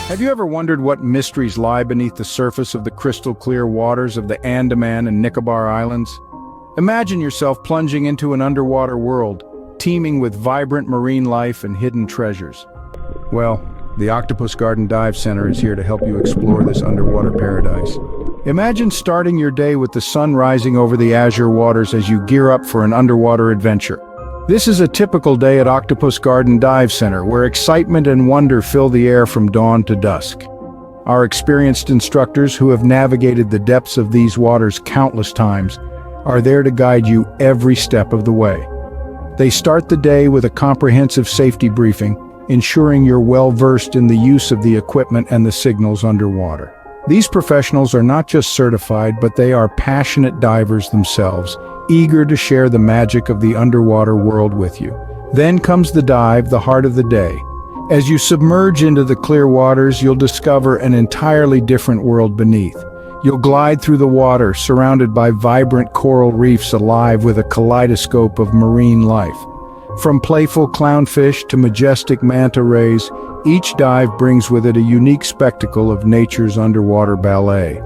Have you ever wondered what mysteries lie beneath the surface of the crystal-clear waters of the Andaman and Nicobar Islands? Imagine yourself plunging into an underwater world, teeming with vibrant marine life and hidden treasures. Well, the Octopus Garden Dive Center is here to help you explore this underwater paradise. Imagine starting your day with the sun rising over the azure waters as you gear up for an underwater adventure. This is a typical day at Octopus Garden Dive Center, where excitement and wonder fill the air from dawn to dusk. Our experienced instructors, who have navigated the depths of these waters countless times, are there to guide you every step of the way. They start the day with a comprehensive safety briefing, ensuring you're well-versed in the use of the equipment and the signals underwater. These professionals are not just certified, but they are passionate divers themselves, eager to share the magic of the underwater world with you. Then comes the dive, the heart of the day. As you submerge into the clear waters, you'll discover an entirely different world beneath. You'll glide through the water, surrounded by vibrant coral reefs alive with a kaleidoscope of marine life. From playful clownfish to majestic manta rays, each dive brings with it a unique spectacle of nature's underwater ballet.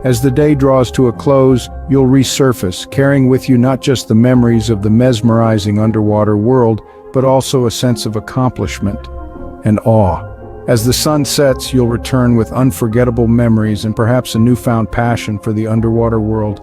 As the day draws to a close, you'll resurface, carrying with you not just the memories of the mesmerizing underwater world, but also a sense of accomplishment and awe. As the sun sets, you'll return with unforgettable memories and perhaps a newfound passion for the underwater world.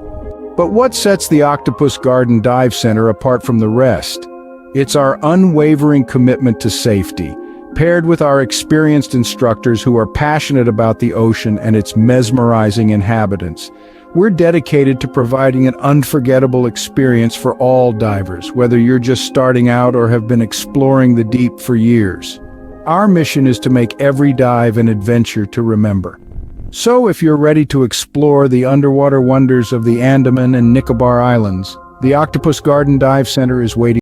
But what sets the Octopus Garden Dive Center apart from the rest? It's our unwavering commitment to safety, paired with our experienced instructors who are passionate about the ocean and its mesmerizing inhabitants. We're dedicated to providing an unforgettable experience for all divers, whether you're just starting out or have been exploring the deep for years. Our mission is to make every dive an adventure to remember. So if you're ready to explore the underwater wonders of the Andaman and Nicobar Islands, the Octopus Garden Dive Center is waiting.